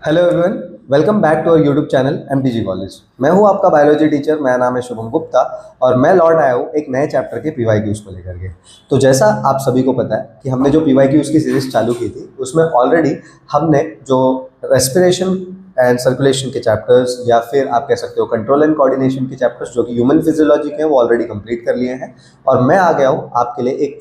Hello everyone, welcome back to our YouTube channel MTG college. मैं हूं आपका biology teacher, मेरा नाम है शुभम गुप्ता और मैं लौट आया हूं एक नए चैप्टर के पीवाईक्यूज को लेकर के। तो जैसा आप सभी को पता है कि हमने जो पीवाईक्यूज की सीरीज चालू की थी उसमें ऑलरेडी हमने जो रेस्पिरेशन एंड सर्कुलेशन के चैप्टर्स या फिर आप कह सकते हो कंट्रोल एंड कोऑर्डिनेशन के चैप्टर्स जो कि ह्यूमन फिजियोलॉजी के हैं वो ऑलरेडी कंप्लीट कर लिए हैं। और मैं आ गया हूँ आपके लिए एक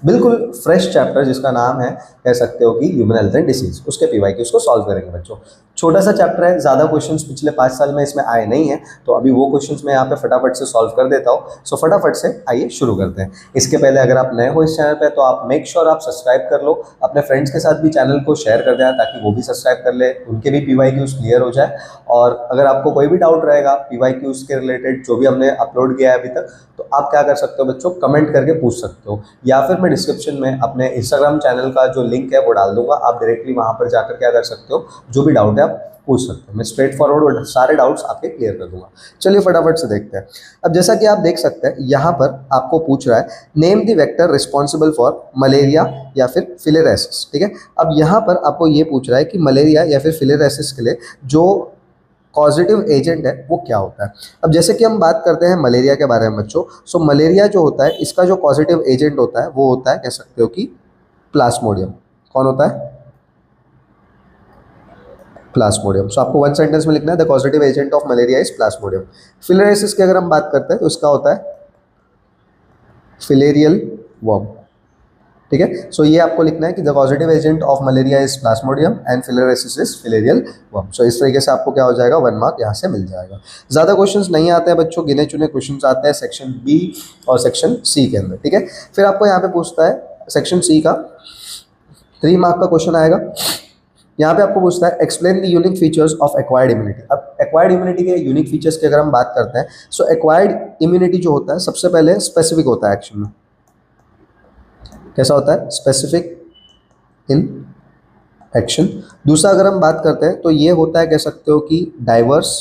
बिल्कुल फ्रेश चैप्टर जिसका नाम है, कह सकते हो कि ह्यूमन हेल्थ एंड डिसीज। उसके पीवाईक्यूज को सॉल्व करेंगे बच्चों। छोटा सा चैप्टर है, ज़्यादा क्वेश्चंस पिछले 5 साल में इसमें आए नहीं हैं, तो अभी वो क्वेश्चंस मैं यहाँ पे फटाफट से सॉल्व कर देता हूँ। सो फटाफट से आइए शुरू करते हैं। इसके पहले अगर आप नए हो इस चैनल पे तो आप मेक श्योर आप सब्सक्राइब कर लो, अपने फ्रेंड्स के साथ भी चैनल को शेयर कर देना ताकि वो भी सब्सक्राइब कर ले, उनके भी पीवाईक्यूज क्लियर हो जाए। और अगर आपको कोई भी डाउट रहेगा पीवाईक्यूज के रिलेटेड जो भी हमने अपलोड किया है अभी तक, तो आप क्या कर सकते हो बच्चों, कमेंट करके पूछ सकते हो, या फिर मैं डिस्क्रिप्शन में अपने इंस्टाग्राम चैनल का जो लिंक है वो डाल दूंगा। आप डायरेक्टली वहां पर जाकर क्या कर सकते हो, जो भी डाउट है आप पूछ सकते हो। मैं स्ट्रेट फॉरवर्ड सारे डाउट्स आपके क्लियर कर दूंगा। चलिए फटाफट से देखते हैं। अब जैसा कि आप देख सकते हैं यहाँ पर आपको पूछ रहा है name the vector responsible for malaria या फिर फिलेरेसिस। ठीक है, अब यहाँ पर आपको ये पूछ रहा है कि मलेरिया या फिर फिलेरेसिस के लिए जो कॉजेटिव एजेंट है वो क्या होता है। अब जैसे कि हम बात करते हैं मलेरिया के बारे में बच्चों, सो मलेरिया जो होता है इसका जो पॉजिटिव एजेंट होता है वो होता है, कह सकते हो कि प्लाज्मोडियम। कौन होता है? प्लाज्मोडियम। सो आपको वन सेंटेंस में लिखना है the positive agent of malaria is Plasmodium. Filariasis की अगर हम बात करते हैं तो इसका होता है फिलेरियल वर्म। ठीक है, सो ये आपको लिखना है कि the positive agent of malaria is plasmodium and filariasis is filarial worm. So इस तरीके से आपको क्या हो जाएगा, 1 मार्क यहाँ से मिल जाएगा। ज़्यादा क्वेश्चंस नहीं आते हैं बच्चों, गिने चुने क्वेश्चंस आते हैं सेक्शन बी और सेक्शन सी के अंदर। ठीक है, फिर आपको यहाँ पे पूछता है सेक्शन सी का 3 मार्क का क्वेश्चन आएगा। यहाँ पे आपको पूछता है explain the unique features of acquired immunity. अब एक्वायर्ड इम्यूनिटी के यूनिक फीचर्स की अगर हम बात करते हैं, सो एक्वायर्ड इम्यूनिटी जो होता है सबसे पहले स्पेसिफिक होता है एक्शन में। कैसा होता है? Specific in action. दूसरा अगर हम बात करते हैं तो ये होता है, कह सकते हो कि डाइवर्स,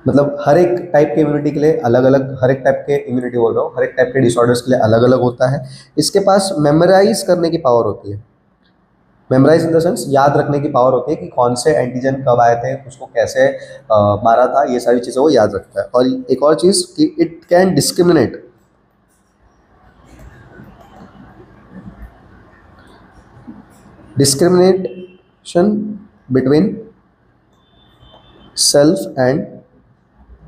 मतलब हर एक टाइप के इम्यूनिटी के लिए अलग अलग, हर एक टाइप के इम्यूनिटी बोल रहा हूँ, हर एक टाइप के डिसऑर्डर्स के लिए अलग अलग होता है। इसके पास मेमोराइज करने की पावर होती है। मेमोराइज इन द सेंस याद रखने की पावर होती है कि कौन से एंटीजन कब आए थे, उसको कैसे मारा था, ये सारी चीज़ें वो याद रखता है। और एक और चीज़ कि it can discriminate, discrimination between self and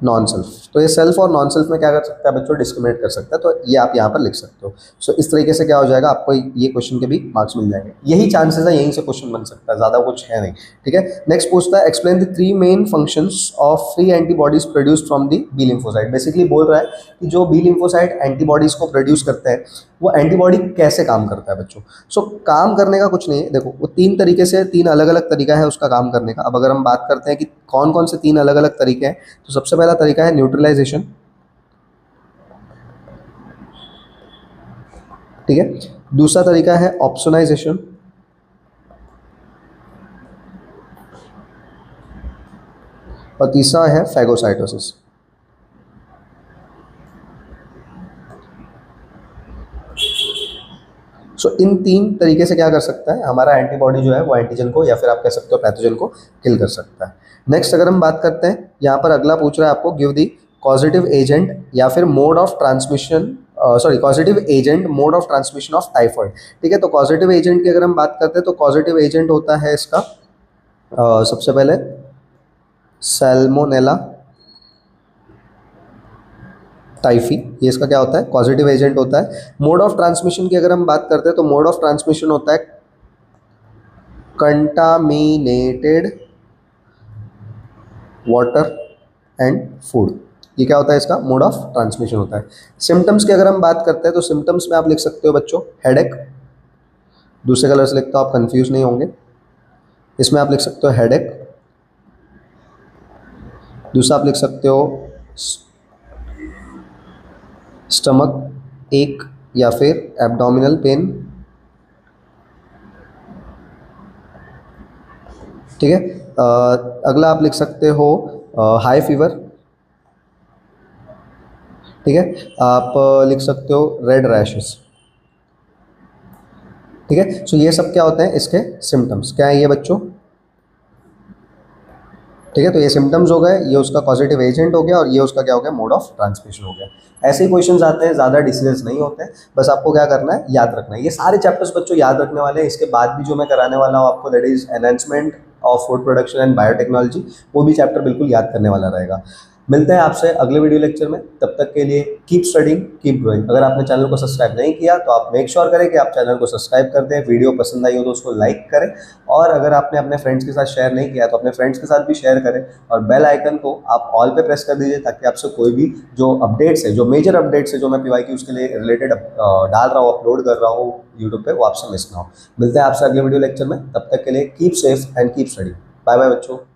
non self. तो ये सेल्फ और नॉन सेल्फ में क्या कर सकता है बच्चों, डिस्क्रिमिनेट कर सकता है। तो ये आप यहाँ पर लिख सकते हो। सो इस तरीके से क्या हो जाएगा, आपको ये क्वेश्चन के भी मार्क्स मिल जाएंगे। यही चांसेस है, यहीं से क्वेश्चन बन सकता है, ज़्यादा कुछ है नहीं। ठीक है, नेक्स्ट पूछता है explain the 3 main functions of free antibodies produced from the B lymphocyte. Basically बोल रहा है कि जो बी लिम्फोसाइट एंटीबॉडीज को प्रोड्यूस करते हैं वो एंटीबॉडी कैसे काम करता है बच्चों। सो काम करने का कुछ नहीं है, देखो वो 3 तरीके से, 3 अलग अलग तरीका है उसका काम करने का। अब अगर हम बात करते हैं कि कौन कौन से 3 अलग अलग तरीके हैं, तो सबसे पहला तरीका है न्यूट्रलाइजेशन। ठीक है, दूसरा तरीका है ऑप्सोनाइजेशन, और तीसरा है फैगोसाइटोसिस। सो इन 3 तरीके से क्या कर सकता है हमारा एंटीबॉडी जो है वो एंटीजन को या फिर आप कह सकते हो पैथोजन को किल कर सकता है। नेक्स्ट अगर हम बात करते हैं, यहाँ पर अगला पूछ रहा है आपको गिव दी कॉजेटिव एजेंट या फिर mode of transmission, sorry causative agent mode of transmission of typhoid. ठीक है, तो कॉजेटिव एजेंट की अगर हम बात करते हैं तो कॉजेटिव एजेंट होता है इसका सबसे पहले सैल्मोनेला टाइफी। ये इसका क्या होता है, पॉजिटिव एजेंट होता है। मोड ऑफ ट्रांसमिशन की अगर हम बात करते हैं तो मोड ऑफ ट्रांसमिशन होता है कंटामिनेटेड वाटर एंड फूड। ये क्या होता है, इसका मोड ऑफ ट्रांसमिशन होता है। सिम्टम्स की अगर हम बात करते हैं तो सिम्टम्स में आप लिख सकते हो बच्चों हेडेक, दूसरे कलर से लिखता हो आप कंफ्यूज नहीं होंगे। इसमें आप लिख सकते हो हेडेक, दूसरा आप लिख सकते हो स्टमक एक या फिर एब्डोमिनल पेन। ठीक है, अगला आप लिख सकते हो हाई फीवर। ठीक है, आप लिख सकते हो रेड रैशेस। ठीक है, सो ये सब क्या होते हैं इसके सिम्टम्स, क्या है ये बच्चों, ठीक है, तो ये सिम्टम्स हो गए, ये उसका कॉजेटिव एजेंट हो गया और ये उसका क्या हो गया, मोड ऑफ ट्रांसमिशन हो गया। ऐसे ही क्वेश्चंस आते हैं, ज़्यादा डिसीजंस नहीं होते हैं, बस आपको क्या करना है, याद रखना है। ये सारे चैप्टर्स बच्चों याद रखने वाले हैं। इसके बाद भी जो मैं कराने वाला हूँ आपको, that is enhancement of food production and biotechnology, वो भी चैप्टर बिल्कुल याद करने वाला रहेगा। मिलते हैं आपसे अगले वीडियो लेक्चर में, तब तक के लिए कीप स्टडिंग, कीप ग्रोइंग। अगर आपने चैनल को सब्सक्राइब नहीं किया तो आप मेक श्योर करें कि आप चैनल को सब्सक्राइब कर दें, वीडियो पसंद आई हो तो उसको लाइक करें, और अगर आपने अपने फ्रेंड्स के साथ शेयर नहीं किया तो अपने फ्रेंड्स के साथ भी शेयर करें, और बेल आइकन को आप ऑल पे प्रेस कर दीजिए, ताकि आपसे कोई भी जो अपडेट्स है, जो मेजर अपडेट्स है, जो मैं पीवाईक्यूज के लिए रिलेटेड डाल रहा हूँ, अपलोड कर रहा हूँ यूट्यूब पे, वो आपसे मिस ना हो। मिलते हैं आपसे अगले वीडियो लेक्चर में, तब तक के लिए keep safe and keep study. Bye bye बच्चों।